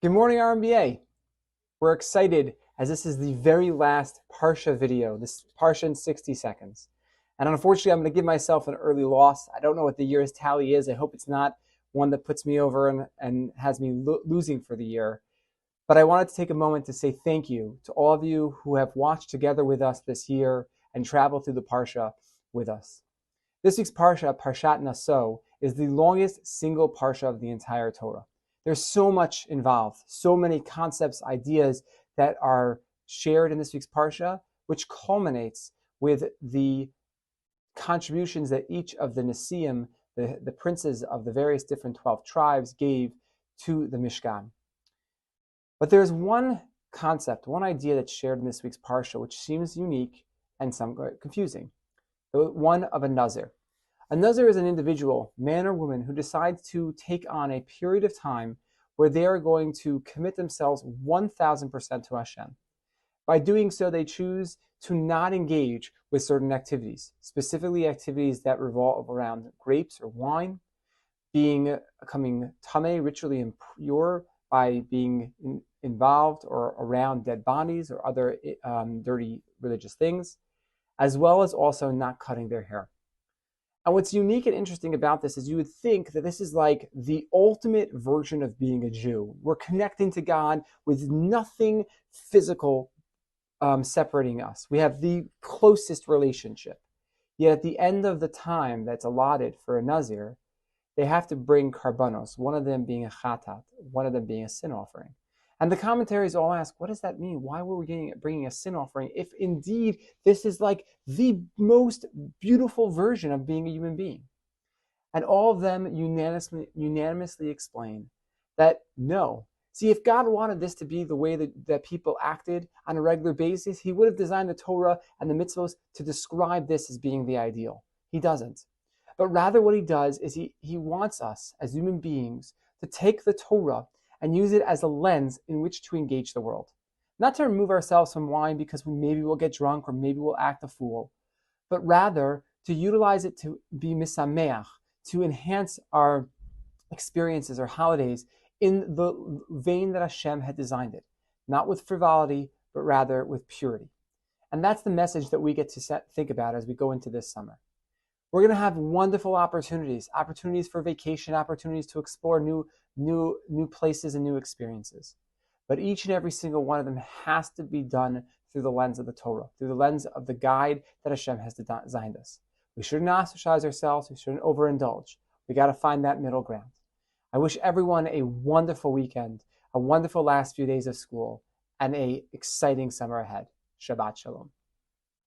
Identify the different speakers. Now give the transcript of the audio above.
Speaker 1: Good morning, RMBA. We're excited as this is the very last Parsha video, this Parsha in 60 seconds. And unfortunately, I'm going to give myself an early loss. I don't know what the year's tally is. I hope it's not one that puts me over and has me losing for the year. But I wanted to take a moment to say thank you to all of you who have watched together with us this year and traveled through the Parsha with us. This week's Parsha, Parshat Nasso, is the longest single Parsha of the entire Torah. There's so much involved, so many concepts, ideas that are shared in this week's Parsha, which culminates with the contributions that each of the Nesiim, the princes of the various different 12 tribes, gave to the Mishkan. But there's one concept, one idea that's shared in this week's Parsha, which seems unique and somewhat confusing. The one of a Nazir. A Nazir is an individual, man or woman, who decides to take on a period of time where they are going to commit themselves 1,000% to Hashem. By doing so, they choose to not engage with certain activities, specifically activities that revolve around grapes or wine, becoming tameh, ritually impure, by being involved or around dead bodies or other dirty religious things, as well as also not cutting their hair. And what's unique and interesting about this is you would think that this is like the ultimate version of being a Jew. We're connecting to God with nothing physical separating us. We have the closest relationship. Yet at the end of the time that's allotted for a Nazir, they have to bring karbanos, one of them being a chatat, one of them being a sin offering. And the commentaries all ask, what does that mean? Why were we bringing a sin offering if indeed this is like the most beautiful version of being a human being? And all of them unanimously explain that no. See, if God wanted this to be the way that people acted on a regular basis, he would have designed the Torah and the mitzvos to describe this as being the ideal. He doesn't. But rather what he does is he wants us as human beings to take the Torah and use it as a lens in which to engage the world. Not to remove ourselves from wine because maybe we'll get drunk or maybe we'll act a fool, but rather to utilize it to be misameach, to enhance our experiences or holidays in the vein that Hashem had designed it, not with frivolity, but rather with purity. And that's the message that we get to think about as we go into this summer. We're going to have wonderful opportunities for vacation, opportunities to explore new places and new experiences. But each and every single one of them has to be done through the lens of the Torah, through the lens of the guide that Hashem has designed us. We shouldn't ostracize ourselves. We shouldn't overindulge. We got to find that middle ground. I wish everyone a wonderful weekend, a wonderful last few days of school, and an exciting summer ahead. Shabbat Shalom.